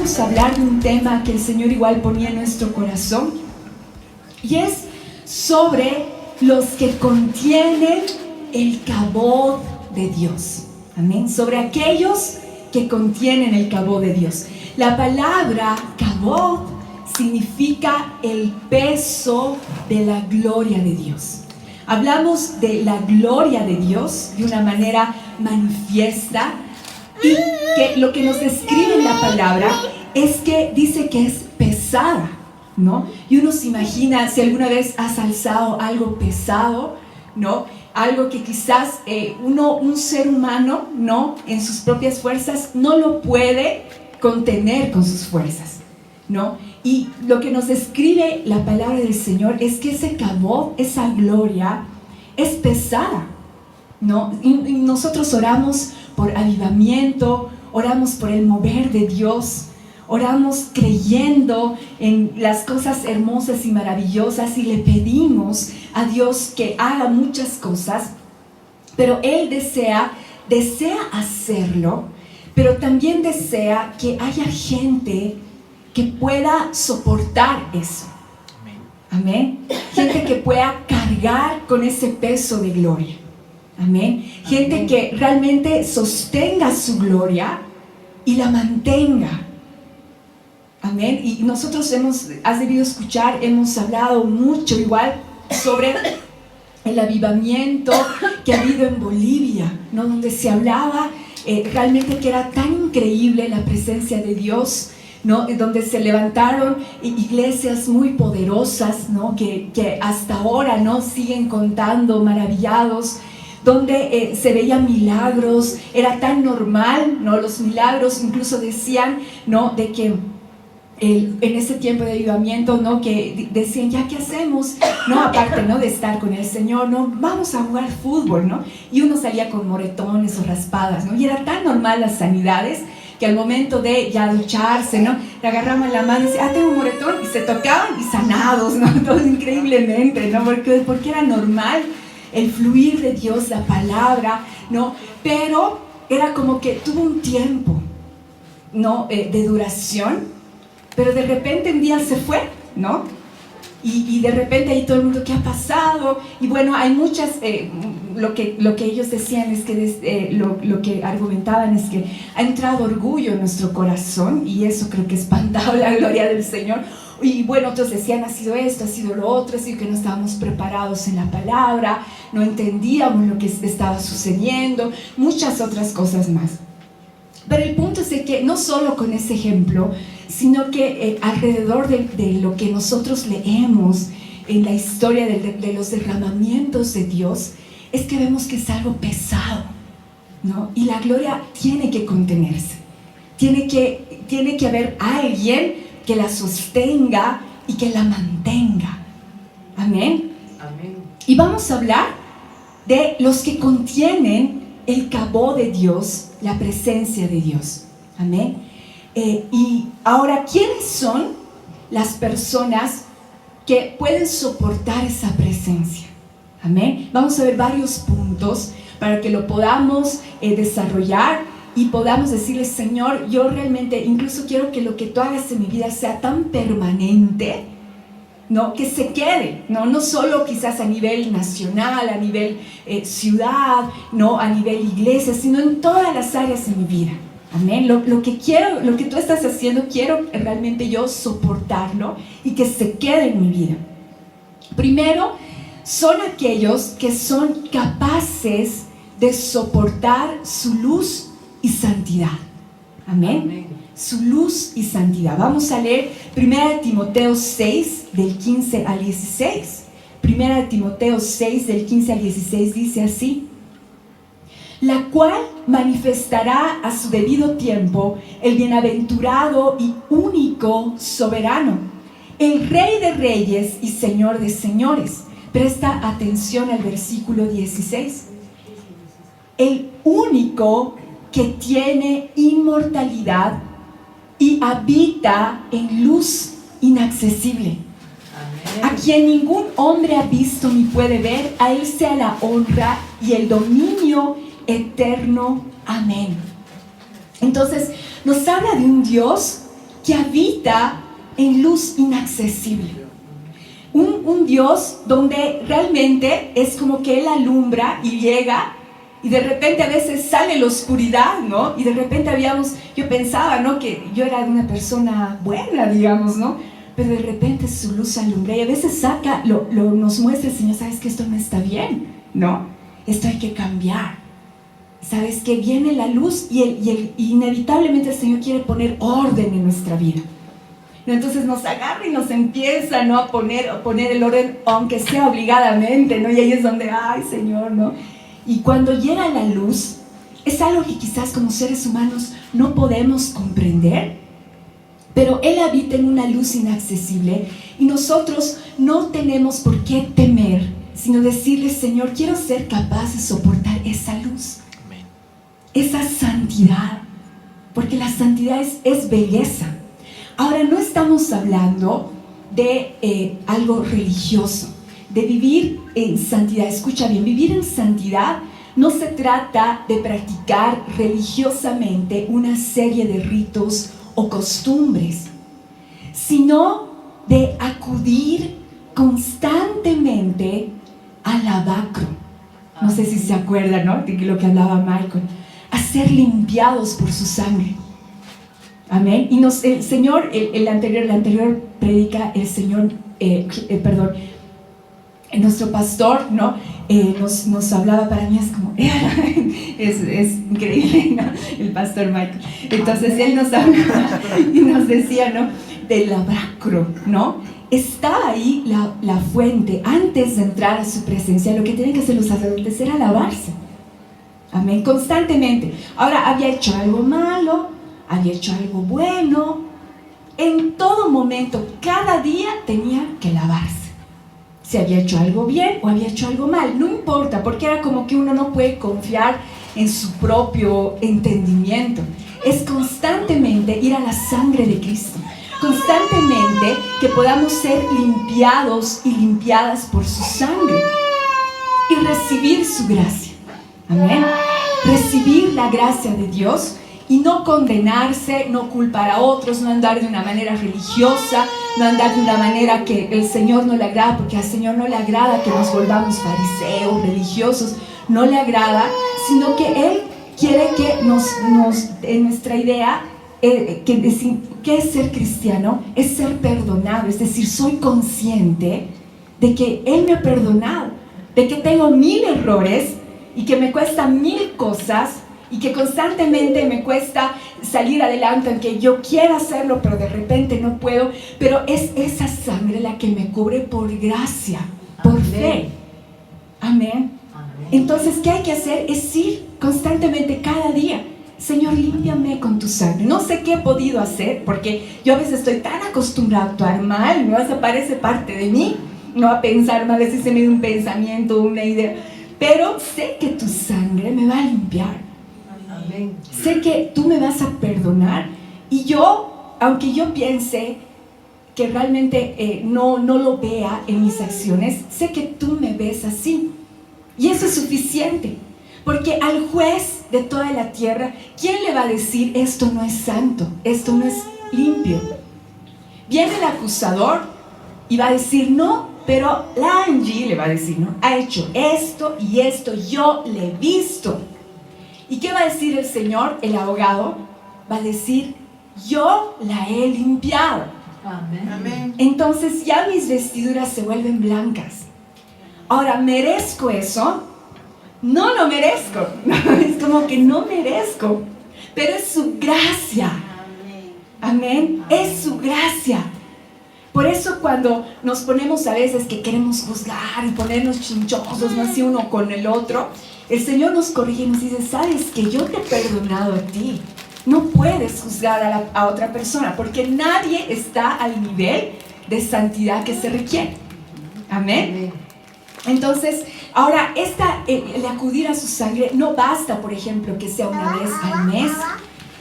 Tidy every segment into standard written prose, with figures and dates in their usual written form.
vamos a hablar de un tema que el Señor igual ponía en nuestro corazón, y es sobre los que contienen el Kabod de Dios. Amén. Sobre aquellos que contienen el Kabod de Dios. La palabra Kabod significa el peso de la gloria de Dios. Hablamos de la gloria de Dios de una manera manifiesta, y que lo que nos describe en la palabra es que dice que es pesada, ¿no? Y uno se imagina, si alguna vez has alzado algo pesado, ¿no? Algo que quizás un ser humano, ¿no? En sus propias fuerzas no lo puede contener con sus fuerzas, ¿no? Y lo que nos describe la palabra del Señor es que ese Kabod, esa gloria, es pesada, ¿no? Y nosotros oramos por avivamiento, oramos por el mover de Dios, oramos creyendo en las cosas hermosas y maravillosas, y le pedimos a Dios que haga muchas cosas, pero Él desea hacerlo, pero también desea que haya gente que pueda soportar eso. Amén. Gente que pueda cargar con ese peso de gloria. Amén. Gente que realmente sostenga su gloria y la mantenga. Amén. Y nosotros has debido escuchar, hemos hablado mucho igual sobre el avivamiento que ha habido en Bolivia, ¿no? Donde se hablaba realmente que era tan increíble la presencia de Dios, ¿no? Donde se levantaron iglesias muy poderosas, ¿no? Que hasta ahora, ¿no? Siguen contando maravillados, donde se veían milagros. Era tan normal, ¿no? Los milagros, incluso decían, ¿no? De que en ese tiempo de avivamiento, ¿no? Que decían, ¿ya qué hacemos? ¿No? Aparte, ¿no? De estar con el Señor, ¿no? Vamos a jugar fútbol, ¿no? Y uno salía con moretones o raspadas, ¿no? Y era tan normal las sanidades, que al momento de ya ducharse, ¿no? Le agarraban la mano y decían, tengo un moretón, y se tocaban y sanados, ¿no? Todos increíblemente, ¿no? Porque era normal el fluir de Dios, la palabra, ¿no? Pero era como que tuvo un tiempo, ¿no? De duración, pero de repente un día se fue, ¿no? Y de repente ahí todo el mundo, ¿qué ha pasado? Y bueno, hay muchas, lo que ellos decían es que, lo que argumentaban es que ha entrado orgullo en nuestro corazón, y eso creo que ha espantado la gloria del Señor. Y bueno, otros decían, ha sido esto, ha sido lo otro, así que no estábamos preparados en la palabra, no entendíamos lo que estaba sucediendo, muchas otras cosas más. Pero el punto es de que no solo con ese ejemplo, sino que alrededor de lo que nosotros leemos en la historia de los derramamientos de Dios, es que vemos que es algo pesado, ¿no? Y la gloria tiene que contenerse, tiene que haber alguien que la sostenga y que la mantenga. Amén. Amén. Y vamos a hablar de los que contienen el Kabod de Dios, la presencia de Dios. Amén. Y ahora, ¿quiénes son las personas que pueden soportar esa presencia? Amén. Vamos a ver varios puntos para que lo podamos desarrollar y podamos decirle, Señor, yo realmente incluso quiero que lo que tú hagas en mi vida sea tan permanente, ¿no? Que se quede, no solo quizás a nivel nacional, a nivel ciudad, no a nivel iglesia, sino en todas las áreas de mi vida. Amén. Lo que quiero, lo que tú estás haciendo, quiero realmente yo soportarlo y que se quede en mi vida. Primero, son aquellos que son capaces de soportar su luz y santidad. Amén. Amén. Su luz y santidad. Vamos a leer 1 Timoteo 6, del 15 al 16. 1 Timoteo 6, del 15 al 16 dice así: la cual manifestará a su debido tiempo el bienaventurado y único soberano, el Rey de reyes y Señor de señores. Presta atención al versículo 16. El único que tiene inmortalidad y habita en luz inaccesible. Amén. A quien ningún hombre ha visto ni puede ver, a él sea la honra y el dominio eterno. Amén. Entonces nos habla de un Dios que habita en luz inaccesible. Un Dios donde realmente es como que Él alumbra y llega, y de repente a veces sale la oscuridad, ¿no? Y de repente yo pensaba, ¿no? Que yo era una persona buena, digamos, ¿no? Pero de repente su luz alumbra y a veces nos muestra el Señor, ¿sabes que esto no está bien? ¿No? Esto hay que cambiar. ¿Sabes que viene la luz y inevitablemente el Señor quiere poner orden en nuestra vida? Entonces nos agarra y nos empieza, ¿no? a poner el orden, aunque sea obligadamente, ¿no? Y ahí es donde, ay, Señor, ¿no? Y cuando llega la luz, es algo que quizás como seres humanos no podemos comprender, pero Él habita en una luz inaccesible y nosotros no tenemos por qué temer, sino decirle, Señor, quiero ser capaz de soportar esa luz, esa santidad, porque la santidad es belleza. Ahora, no estamos hablando de algo religioso, de vivir en santidad. Escucha bien, vivir en santidad no se trata de practicar religiosamente una serie de ritos o costumbres, sino de acudir constantemente al lavacro. No sé si se acuerdan, ¿no? De lo que hablaba Michael. A ser limpiados por su sangre. Amén. Y el Señor, la anterior predica, el Señor, nuestro pastor, ¿no? Nos hablaba, para mí es como, es increíble, ¿no? El pastor Michael. Entonces él nos hablaba y nos decía, ¿no? Del lavacro, ¿no? Está ahí la fuente. Antes de entrar a su presencia, lo que tienen que hacer los sacerdotes era lavarse. Amén, constantemente. Ahora, había hecho algo malo, había hecho algo bueno, en todo momento, cada día tenía que lavarse. Si había hecho algo bien o había hecho algo mal, no importa, porque era como que uno no puede confiar en su propio entendimiento. Es constantemente ir a la sangre de Cristo, constantemente que podamos ser limpiados y limpiadas por su sangre y recibir su gracia. Amén. Recibir la gracia de Dios y no condenarse, no culpar a otros, no andar de una manera religiosa, no andar de una manera que el Señor no le agrada, porque al Señor no le agrada que nos volvamos fariseos, religiosos, no le agrada, sino que Él quiere que en nuestra idea, ¿qué es ser cristiano? Es ser perdonado, es decir, soy consciente de que Él me ha perdonado, de que tengo 1000 errores y que me cuesta 1000 cosas, y que constantemente me cuesta salir adelante, aunque yo quiera hacerlo, pero de repente no puedo. Pero es esa sangre la que me cubre por gracia, por fe. Amén. Entonces, ¿qué hay que hacer? Es ir constantemente cada día. Señor, límpiame con tu sangre. No sé qué he podido hacer, porque yo a veces estoy tan acostumbrada a actuar mal, ¿no? Eso parece parte de mí, no a pensar mal, a veces se me da un pensamiento, una idea. Pero sé que tu sangre me va a limpiar. Sé que tú me vas a perdonar y yo, aunque yo piense que realmente no lo vea en mis acciones, sé que tú me ves así y eso es suficiente, porque al juez de toda la tierra, ¿quién le va a decir esto no es santo, esto no es limpio? Viene el acusador y va a decir no, pero la Angie le va a decir no, ha hecho esto y esto, yo le he visto. ¿Y qué va a decir el Señor, el abogado? Va a decir, yo la he limpiado. Amén. Entonces ya mis vestiduras se vuelven blancas. Ahora, ¿merezco eso? No lo merezco. Es como que no merezco. Pero es su gracia. Amén. Es su gracia. Por eso cuando nos ponemos a veces que queremos juzgar y ponernos chinchosos, no así uno con el otro, el Señor nos corrige y nos dice, sabes que yo te he perdonado a ti. No puedes juzgar a otra persona porque nadie está al nivel de santidad que se requiere. Amén. Entonces, ahora, el acudir a su sangre no basta, por ejemplo, que sea una vez al mes,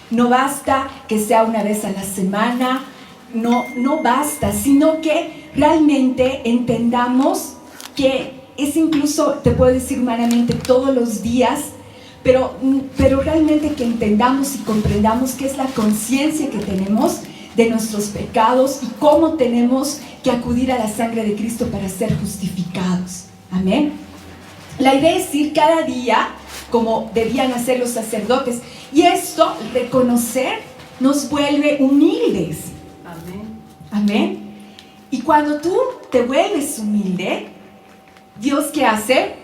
no basta que sea una vez a la semana, no basta, sino que realmente entendamos que es incluso, te puedo decir humanamente, todos los días, pero realmente que entendamos y comprendamos que es la conciencia que tenemos de nuestros pecados y cómo tenemos que acudir a la sangre de Cristo para ser justificados. Amén. La idea es ir cada día como debían hacer los sacerdotes, y esto, reconocer, nos vuelve humildes. Amén. Amén. Y cuando tú te vuelves humilde, Dios, ¿qué hace?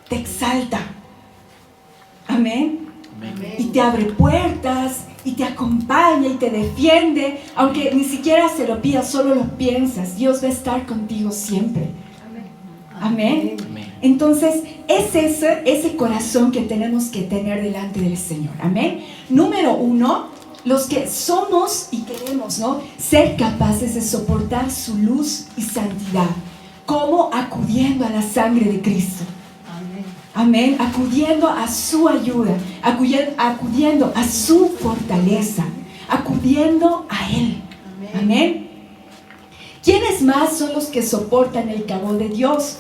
Te exalta. Amén. Amén. Y te abre puertas, y te acompaña, y te defiende, aunque ni siquiera se lo pidas, solo lo piensas. Dios va a estar contigo siempre. Amén. Amén. Entonces, es ese corazón que tenemos que tener delante del Señor. Amén. Número 1, los que somos y queremos, ¿no?, ser capaces de soportar su luz y santidad. ¿Cómo? Acudiendo a la sangre de Cristo. Amén. Acudiendo a su ayuda, acudiendo a su fortaleza, acudiendo a Él. Amén. ¿Quiénes más son los que soportan el cabo de Dios?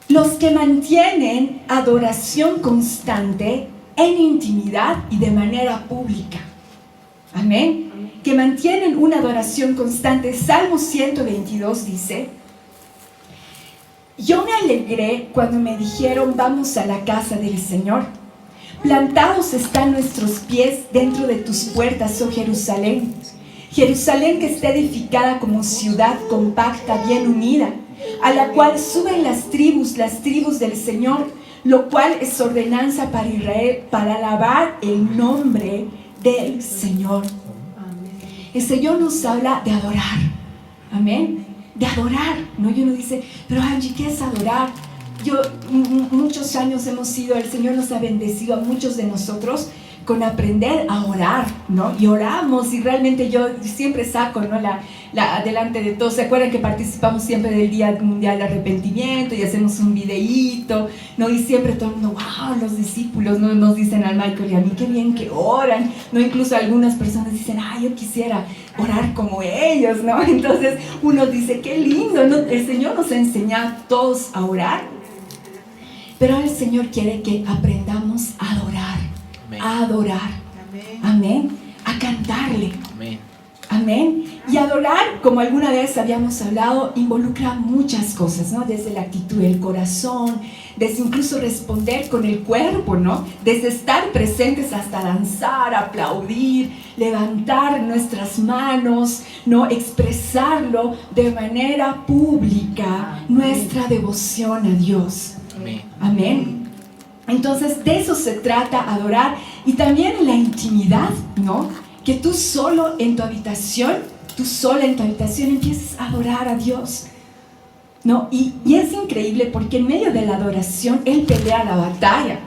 Los que mantienen adoración constante en intimidad y de manera pública. Amén. Que mantienen una adoración constante. Salmo 122 dice: yo me alegré cuando me dijeron, vamos a la casa del Señor. Plantados están nuestros pies dentro de tus puertas, oh Jerusalén. Jerusalén, que está edificada como ciudad compacta, bien unida, a la cual suben las tribus del Señor, lo cual es ordenanza para Israel, para alabar el nombre del Señor. El Señor nos habla de adorar. Amén. De adorar, ¿no? Y uno dice, pero Angie, ¿qué es adorar? Muchos años hemos sido, el Señor nos ha bendecido a muchos de nosotros con aprender a orar, ¿no? Y oramos, y realmente yo siempre saco, ¿no?, delante de todos. ¿Se acuerdan que participamos siempre del Día Mundial de Arrepentimiento y hacemos un videíto, ¿no? Y siempre todo el mundo, wow, los discípulos, ¿no?, nos dicen al Michael y a mí, qué bien que oran, ¿no? Incluso algunas personas dicen, yo quisiera orar como ellos, ¿no? Entonces uno dice, qué lindo, ¿no? El Señor nos ha enseñado a todos a orar, pero el Señor quiere que aprendamos a adorar. Amén. A adorar. Amén. Amén. A cantarle. Amén. Amén. Y adorar, como alguna vez habíamos hablado, involucra muchas cosas, ¿no? Desde la actitud del corazón, desde incluso responder con el cuerpo, ¿no? Desde estar presentes hasta danzar, aplaudir, levantar nuestras manos, ¿no? Expresarlo de manera pública, nuestra devoción a Dios. Amén. Amén. Entonces, de eso se trata, adorar. Y también en la intimidad, ¿no? Que tú solo en tu habitación, empieces a adorar a Dios, ¿no? Y es increíble porque en medio de la adoración Él pelea la batalla,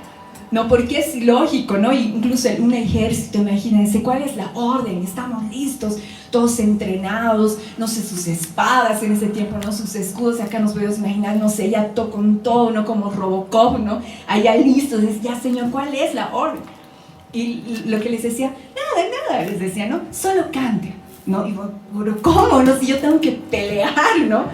¿no? Porque es lógico, ¿no? Incluso un ejército, imagínense, ¿cuál es la orden? Estamos listos, todos entrenados, no sé, sus espadas en ese tiempo, ¿no? Sus escudos, acá nos podemos imaginar, no sé, ya con todo, ¿no? Como Robocop, ¿no? Allá listos, ya, Señor, ¿cuál es la orden? Y lo que les decía, nada, les decía, ¿no? Solo cante, ¿no? Y digo, ¿cómo? No, si yo tengo que pelear, ¿no?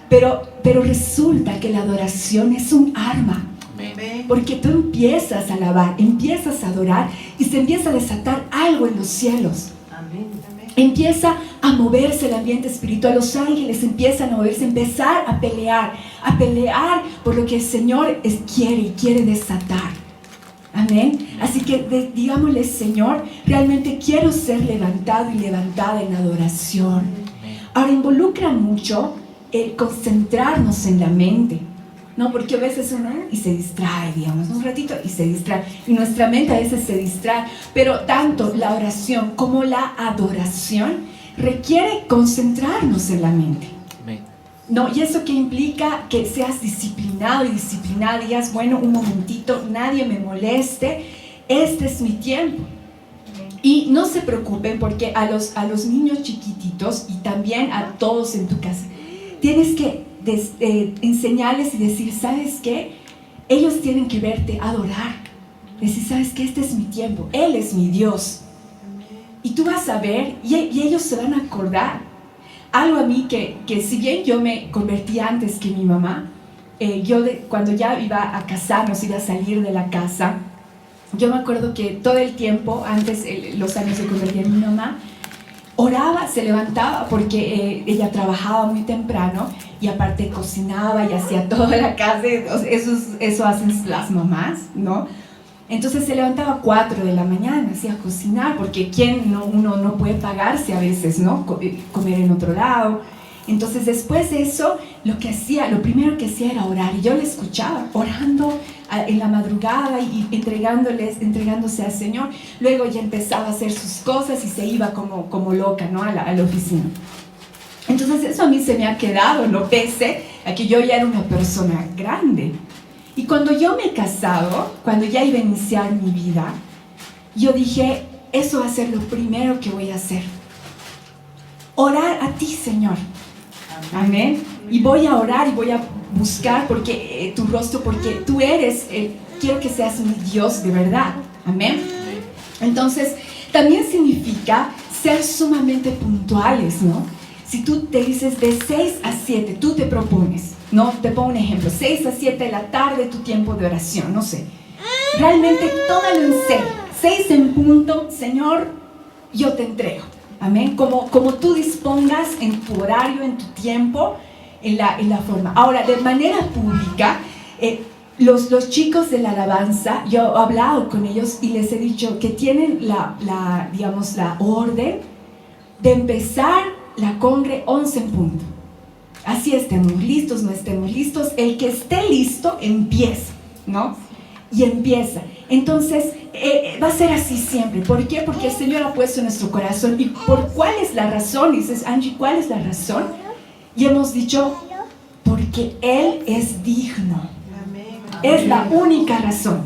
Pero resulta que la adoración es un arma. Amén. Porque tú empiezas a alabar, empiezas a adorar y se empieza a desatar algo en los cielos. Amén. Empieza a moverse el ambiente espiritual, los ángeles empiezan a moverse, empezar a pelear por lo que el Señor quiere desatar. Amén. Así que digámosle, Señor, realmente quiero ser levantado y levantada en adoración. Ahora, involucra mucho el concentrarnos en la mente, ¿no? Porque a veces uno y se distrae, digamos, un ratito y se distrae. Y nuestra mente a veces se distrae. Pero tanto la oración como la adoración requiere concentrarnos en la mente. Amén. No, y eso que implica que seas disciplinado y disciplinada, digas, bueno, un momentito, nadie me moleste, este es mi tiempo. Y no se preocupen porque a los niños chiquititos y también a todos en tu casa, tienes que enseñarles y decir, ¿sabes qué? Ellos tienen que verte adorar. Decir, ¿sabes qué? Este es mi tiempo, Él es mi Dios. Y tú vas a ver y ellos se van a acordar. Algo a mí que si bien yo me convertí antes que mi mamá, cuando ya iba a casarnos, iba a salir de la casa, yo me acuerdo que todo el tiempo, antes, los años de convertir a mi mamá, oraba, se levantaba porque ella trabajaba muy temprano y aparte cocinaba y hacía toda la casa. Eso hacen las mamás, ¿no? Entonces se levantaba a 4 de la mañana, hacía cocinar, porque uno no puede pagarse a veces, ¿no? Comer en otro lado. Entonces después de eso, lo primero que hacía era orar, y yo le escuchaba orando en la madrugada y entregándose al Señor. Luego ya empezaba a hacer sus cosas y se iba como loca, ¿no? a la oficina. Entonces eso a mí se me ha quedado, ¿no? Pese a que yo ya era una persona grande. Y cuando yo me he casado, cuando ya iba a iniciar mi vida, yo dije, eso va a ser lo primero que voy a hacer. Orar a ti, Señor. Amén. Y voy a orar y voy a buscar tu rostro, porque tú eres, quiero que seas mi Dios de verdad. Amén. Entonces, también significa ser sumamente puntuales, ¿no? Si tú te dices de 6 a 7, tú te propones, ¿no? Te pongo un ejemplo, 6 a 7 de la tarde, tu tiempo de oración, no sé. Realmente tómalo en serio. 6 en punto, Señor, yo te entrego. Amén. Como tú dispongas en tu horario, en tu tiempo, en la forma. Ahora, de manera pública, los chicos de la alabanza, yo he hablado con ellos y les he dicho que tienen la orden de empezar la congre 11 en punto. Así estemos listos, no estemos listos, el que esté listo empieza, ¿no? Y empieza. Entonces, va a ser así siempre. ¿Por qué? Porque el Señor ha puesto en nuestro corazón. ¿Y por cuál es la razón? Y dices, Angie, ¿cuál es la razón? Y hemos dicho, porque Él es digno. Es la única razón.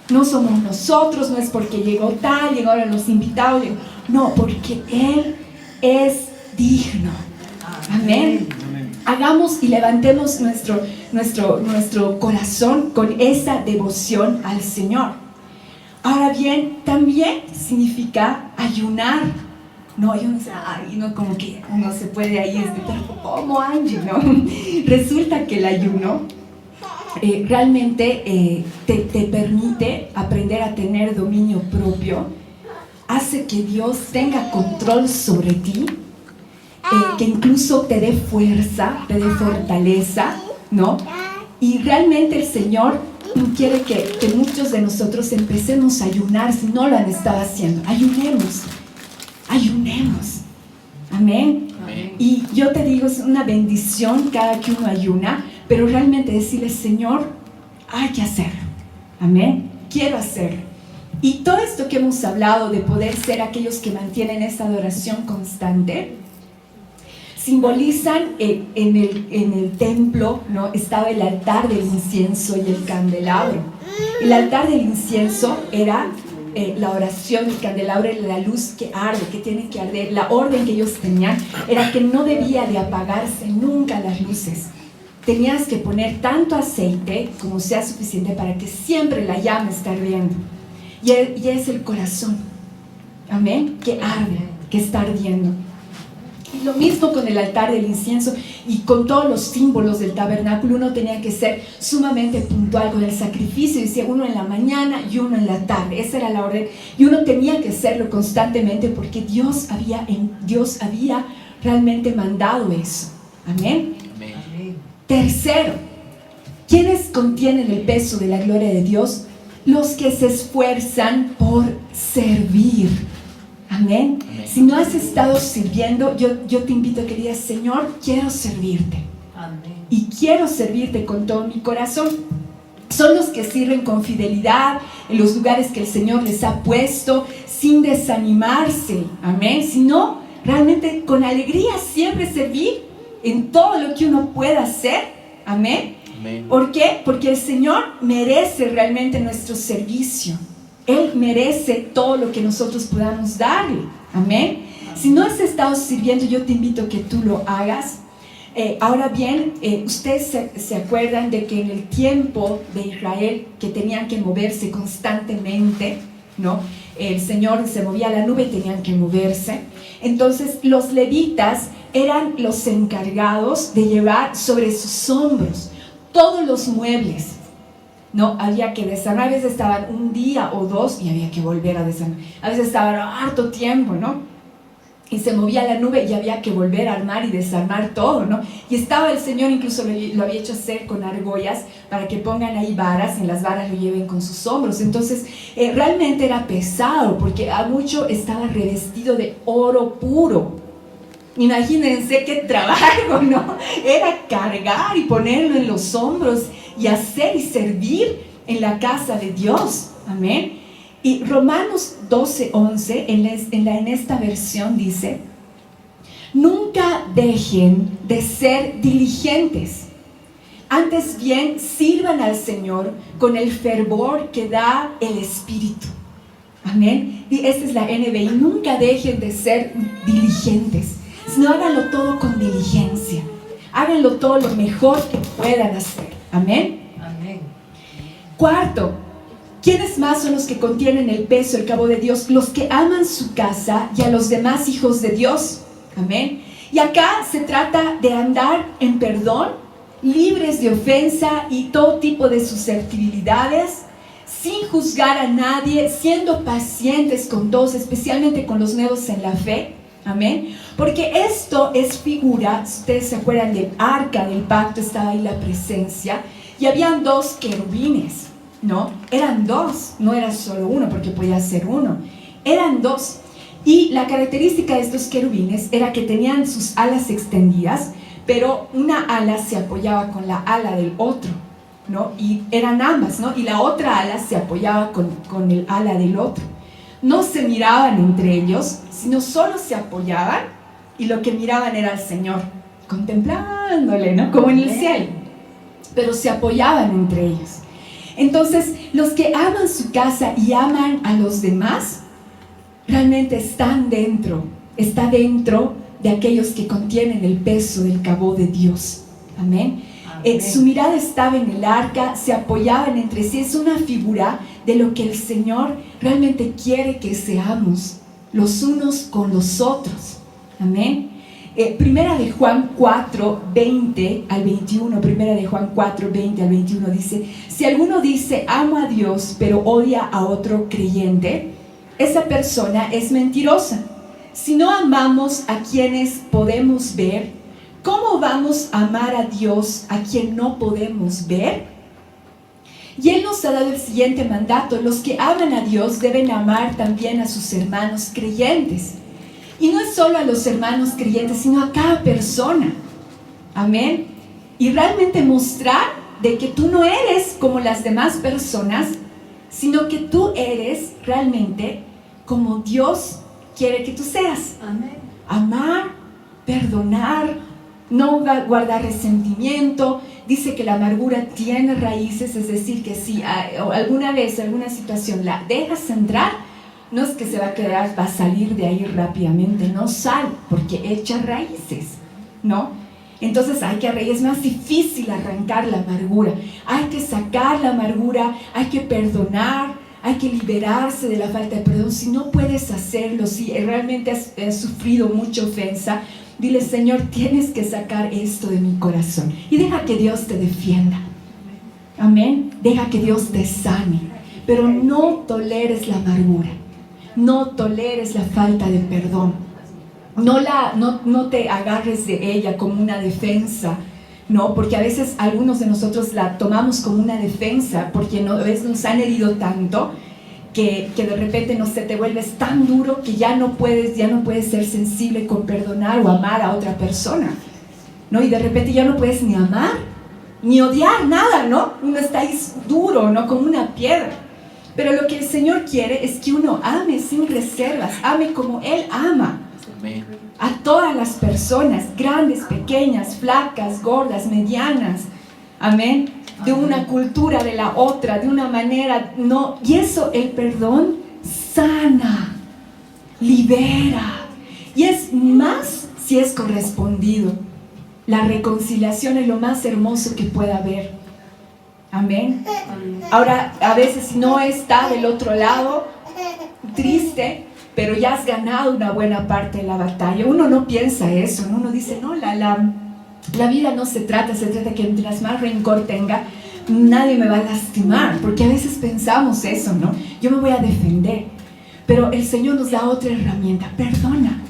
No somos nosotros, no es porque llegó llegaron los invitados. No, porque Él es digno. Amén. Hagamos y levantemos nuestro corazón con esa devoción al Señor. Ahora bien, también significa ayunar. No, como que uno se puede ahí, pero como Angie, ¿no? Resulta que el ayuno realmente te permite aprender a tener dominio propio, hace que Dios tenga control sobre ti, que incluso te dé fuerza, te dé fortaleza, ¿no? Y realmente el Señor quiere que muchos de nosotros empecemos a ayunar si no lo han estado haciendo. Ayunemos. Amén. Amén. Y yo te digo, es una bendición cada que uno ayuna, pero realmente decirle, Señor, hay que hacerlo. Amén. Quiero hacerlo. Y todo esto que hemos hablado de poder ser aquellos que mantienen esta adoración constante, simbolizan en el templo, ¿no? Estaba el altar del incienso y el candelabro. El altar del incienso era la oración, el candelabro era la luz que arde, que tiene que arder. La orden que ellos tenían era que no debía de apagarse nunca las luces. Tenías que poner tanto aceite como sea suficiente para que siempre la llama esté ardiendo. Y es el corazón, amén, que arde, que está ardiendo. Y lo mismo con el altar del incienso y con todos los símbolos del tabernáculo. Uno tenía que ser sumamente puntual con el sacrificio. Decía uno en la mañana y uno en la tarde. Esa era la orden. Y uno tenía que hacerlo constantemente porque Dios había realmente mandado eso. Amén. Amén. Tercero, ¿quiénes contienen el peso de la gloria de Dios? Los que se esfuerzan por servir. Amén. Amén. Si no has estado sirviendo, yo te invito a que digas, Señor, quiero servirte. Amén. Y quiero servirte con todo mi corazón. Son los que sirven con fidelidad en los lugares que el Señor les ha puesto, sin desanimarse. Amén. Sino realmente con alegría siempre servir en todo lo que uno pueda hacer. Amén. Amén. ¿Por qué? Porque el Señor merece realmente nuestro servicio. Él merece todo lo que nosotros podamos darle. Amén. Si no has estado sirviendo, yo te invito a que tú lo hagas. Ahora bien, ustedes se acuerdan de que en el tiempo de Israel, que tenían que moverse constantemente, ¿no? El Señor se movía a la nube y tenían que moverse. Entonces los levitas eran los encargados de llevar sobre sus hombros todos los muebles. No, había que desarmar. A veces estaban un día o dos y había que volver a desarmar. A veces estaban harto tiempo, ¿no? y se movía la nube y había que volver a armar y desarmar todo, ¿no? Y estaba el Señor, incluso lo había hecho hacer con argollas para que pongan ahí varas y en las varas lo lleven con sus hombros. Entonces realmente era pesado porque a mucho estaba revestido de oro puro. Imagínense qué trabajo, ¿no? Era cargar y ponerlo en los hombros y hacer y servir en la casa de Dios. Amén. Y Romanos 12:11 en esta versión dice: nunca dejen de ser diligentes, antes bien sirvan al Señor con el fervor que da el Espíritu. Amén. Y esta es la NBI. Nunca dejen de ser diligentes, sino háganlo todo con diligencia, háganlo todo lo mejor que puedan hacer. Amén. Amén. Cuarto, ¿quiénes más son los que contienen el peso, el cabo de Dios? Los que aman su casa y a los demás hijos de Dios. Amén. Y acá se trata de andar en perdón, libres de ofensa y todo tipo de susceptibilidades, sin juzgar a nadie, siendo pacientes con todos, especialmente con los nuevos en la fe. Amén. Porque esto es figura, ustedes se acuerdan del arca del pacto, estaba ahí la presencia, y habían 2 querubines, ¿no? Eran 2, no era solo uno, porque podía ser uno. Eran 2. Y la característica de estos querubines era que tenían sus alas extendidas, pero una ala se apoyaba con la ala del otro, ¿no? Y eran ambas, ¿no? Y la otra ala se apoyaba con el ala del otro. No se miraban entre ellos, sino solo se apoyaban, y lo que miraban era al Señor, contemplándole, ¿no? Como en el cielo. Pero se apoyaban entre ellos. Entonces, los que aman su casa y aman a los demás, realmente está dentro de aquellos que contienen el peso del cabo de Dios. Amén. Su mirada estaba en el arca, se apoyaban entre sí. Es una figura de lo que el Señor realmente quiere que seamos los unos con los otros. Amén. Primera de Juan 4, 20 al 21, Primera de Juan 4, 20 al 21 dice: si alguno dice amo a Dios pero odia a otro creyente, esa persona es mentirosa. Si no amamos a quienes podemos ver, ¿cómo vamos a amar a Dios a quien no podemos ver? Y Él nos ha dado el siguiente mandato: los que aman a Dios deben amar también a sus hermanos creyentes. Y no es solo a los hermanos creyentes, sino a cada persona. Amén. Y realmente mostrar de que tú no eres como las demás personas, sino que tú eres realmente como Dios quiere que tú seas. Amén. Amar, perdonar, no guardar resentimiento. Dice que la amargura tiene raíces, es decir, que si alguna vez, alguna situación la dejas entrar, no es que se va a quedar, va a salir de ahí rápidamente, no sale, porque echa raíces, ¿no? Entonces es más difícil arrancar la amargura. Hay que sacar la amargura, hay que perdonar, hay que liberarse de la falta de perdón. Si no puedes hacerlo, si realmente has sufrido mucha ofensa, dile: Señor, tienes que sacar esto de mi corazón. Y deja que Dios te defienda. Amén. Deja que Dios te sane. Pero no toleres la amargura. No toleres la falta de perdón. No te agarres de ella como una defensa, ¿no? Porque a veces algunos de nosotros la tomamos como una defensa, porque a veces nos han herido tanto que de repente te vuelves tan duro que ya no puedes ser sensible con perdonar o amar a otra persona, ¿no? Y de repente ya no puedes ni amar ni odiar nada, ¿no? Uno está ahí duro, ¿no? Como una piedra. Pero lo que el Señor quiere es que uno ame sin reservas, ame como Él ama. Amén. A todas las personas, grandes, pequeñas, flacas, gordas, medianas. Amén. De una cultura, de la otra, de una manera, no. Y eso, el perdón sana, libera. Y es más si es correspondido. La reconciliación es lo más hermoso que pueda haber. Amén. Ahora, a veces no está del otro lado, triste, pero ya has ganado una buena parte de la batalla. Uno no piensa eso, ¿no? Uno dice: no, la vida no se trata que mientras más rencor tenga, nadie me va a lastimar, porque a veces pensamos eso, ¿no? Yo me voy a defender, pero el Señor nos da otra herramienta: perdona.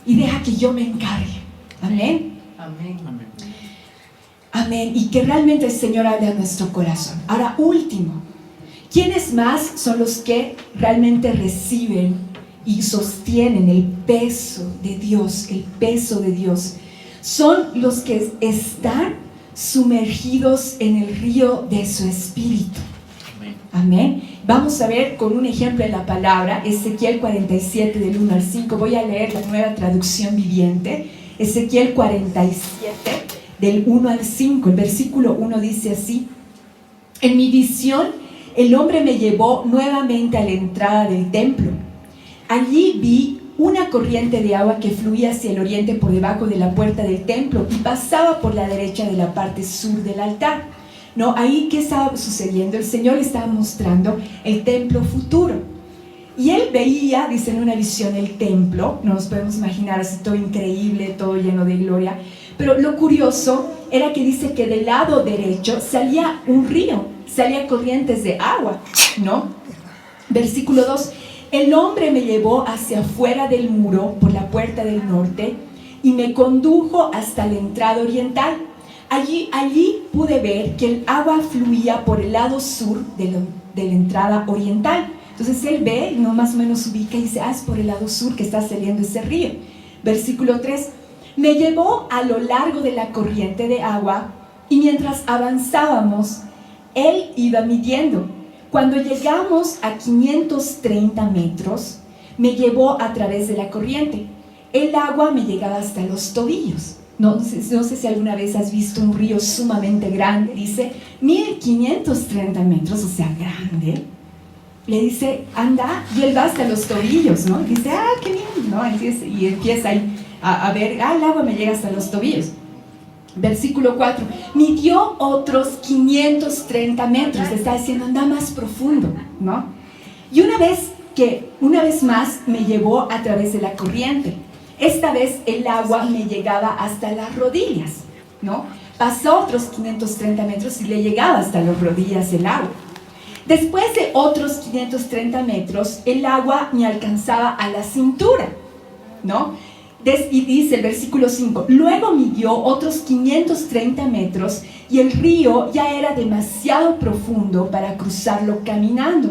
y deja que yo me encargue. Amén. Amén. Amén. Amén. Y que realmente el Señor hable a nuestro corazón. Ahora, último, ¿quiénes más son los que realmente reciben y sostienen el peso de Dios? El peso de Dios. Son los que están sumergidos en el río de su espíritu. Amén. Amén. Vamos a ver con un ejemplo en la palabra, Ezequiel 47 del 1 al 5. Voy a leer la Nueva Traducción Viviente. Ezequiel 47 del 1 al 5. El versículo 1 dice así: en mi visión, el hombre me llevó nuevamente a la entrada del templo. Allí vi una corriente de agua que fluía hacia el oriente por debajo de la puerta del templo y pasaba por la derecha de la parte sur del altar. No, ahí, ¿qué estaba sucediendo? El Señor estaba mostrando el templo futuro. Y él veía, dice en una visión, el templo. No nos podemos imaginar así todo increíble, todo lleno de gloria. Pero lo curioso era que dice que del lado derecho salía un río, salía corrientes de agua, ¿no? Versículo 2. El hombre me llevó hacia afuera del muro por la puerta del norte y me condujo hasta la entrada oriental. Allí pude ver que el agua fluía por el lado sur de la entrada oriental. Entonces él ve, no más o menos ubica y dice, es por el lado sur que está saliendo ese río. Versículo 3. Me llevó a lo largo de la corriente de agua y mientras avanzábamos, él iba midiendo. Cuando llegamos a 530 metros, me llevó a través de la corriente. El agua me llegaba hasta los tobillos. No sé si alguna vez has visto un río sumamente grande. Dice 1530 metros, o sea, grande. Le dice, anda, y él va hasta los tobillos, ¿no? Dice, qué bien, ¿no? Y empieza ahí a ver, el agua me llega hasta los tobillos. Versículo 4, midió otros 530 metros, está diciendo, anda más profundo, ¿no? Y una vez más me llevó a través de la corriente. Esta vez el agua me llegaba hasta las rodillas, ¿no? Pasó otros 530 metros y le llegaba hasta las rodillas el agua. Después de otros 530 metros, el agua me alcanzaba a la cintura, ¿no? Y dice el versículo 5, luego midió otros 530 metros y el río ya era demasiado profundo para cruzarlo caminando.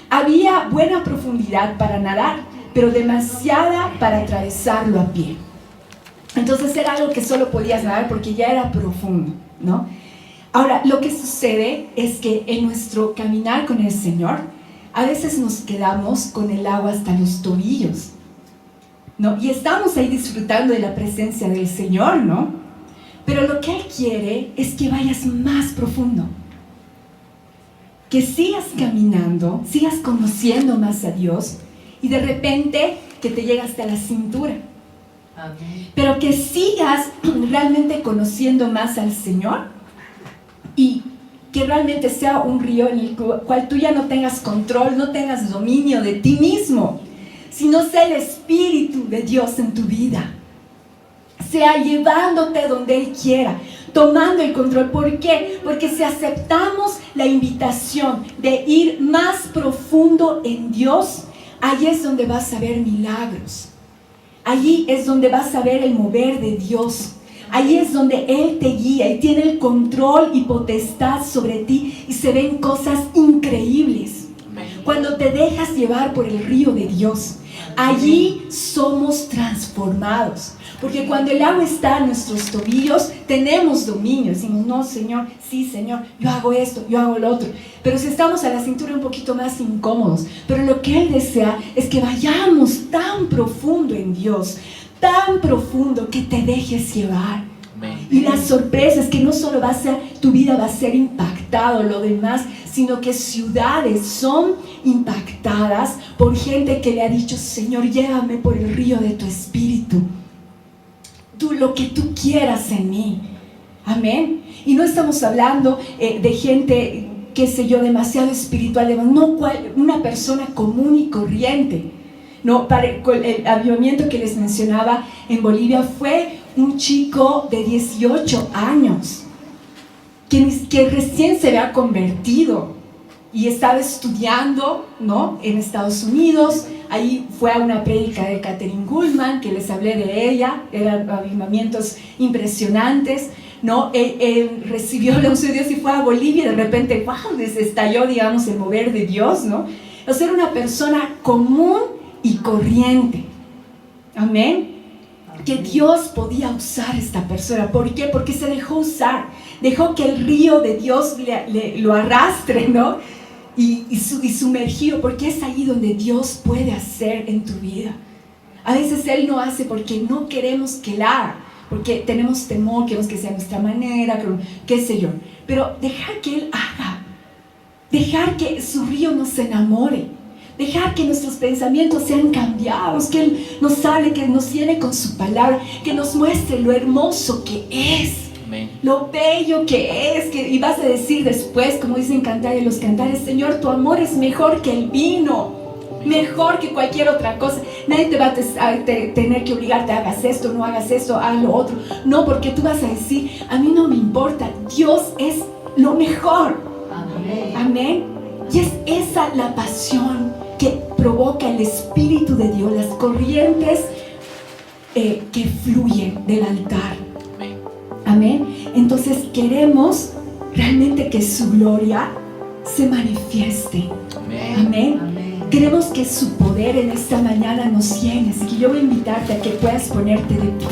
Había buena profundidad para nadar, pero demasiada para atravesarlo a pie. Entonces era algo que solo podías nadar porque ya era profundo, ¿no? Ahora, lo que sucede es que en nuestro caminar con el Señor, a veces nos quedamos con el agua hasta los tobillos, ¿no? Y estamos ahí disfrutando de la presencia del Señor, ¿no? Pero lo que Él quiere es que vayas más profundo, que sigas caminando, sigas conociendo más a Dios y de repente que te llegue hasta la cintura. Amén. Pero que sigas realmente conociendo más al Señor y que realmente sea un río en el cual tú ya no tengas control, no tengas dominio de ti mismo, sino sea el Espíritu de Dios en tu vida, sea llevándote donde Él quiera, tomando el control. ¿Por qué? Porque si aceptamos la invitación de ir más profundo en Dios, allí es donde vas a ver milagros, allí es donde vas a ver el mover de Dios. Ahí es donde Él te guía y tiene el control y potestad sobre ti y se ven cosas increíbles. Cuando te dejas llevar por el río de Dios, allí somos transformados. Porque cuando el agua está en nuestros tobillos, tenemos dominio. Decimos, no, Señor, sí, Señor, yo hago esto, yo hago lo otro. Pero si estamos a la cintura un poquito más incómodos. Pero lo que Él desea es que vayamos tan profundo en Dios, tan profundo que te dejes llevar. Amén. Y la sorpresa es que no solo tu vida va a ser impactado, lo demás, sino que ciudades son impactadas por gente que le ha dicho, Señor, llévame por el río de tu espíritu. Lo que tú quieras en mí. Amén. Y no estamos hablando de gente, qué sé yo, demasiado espiritual, no una persona común y corriente. No, el avivamiento que les mencionaba en Bolivia fue un chico de 18 años que recién se había convertido y estaba estudiando, ¿no?, en Estados Unidos. Ahí fue a una prédica de Kathryn Kuhlman, que les hablé de ella, eran avivamientos impresionantes, ¿no? Él recibió la unción de Dios y fue a Bolivia, y de repente, wow, estalló, digamos, el mover de Dios, ¿no? O sea, era una persona común y corriente. Amén. Que Dios podía usar a esta persona. ¿Por qué? Porque se dejó usar, dejó que el río de Dios lo arrastre, ¿no? Y sumergido, porque es ahí donde Dios puede hacer en tu vida. A veces Él no hace porque no queremos que Él haga, porque tenemos temor, queremos que sea a nuestra manera, qué sé yo. Pero dejar que Él haga, dejar que su río nos enamore, dejar que nuestros pensamientos sean cambiados, que Él nos hable, que nos llene con su palabra, que nos muestre lo hermoso que es. Amén. Lo bello que es, y vas a decir después, como dicen Cantar de los Cantares, Señor, tu amor es mejor que el vino, mejor que cualquier otra cosa. Nadie te va a tener que obligarte a hagas esto, no hagas esto, haz lo otro. No, porque tú vas a decir, a mí no me importa, Dios es lo mejor. Amén. Amén. Y es esa la pasión que provoca el Espíritu de Dios, las corrientes que fluyen del altar. Amén. Entonces queremos realmente que su gloria se manifieste. Amén. Amén. Queremos que su poder en esta mañana nos llene. Así que yo voy a invitarte a que puedas ponerte de pie.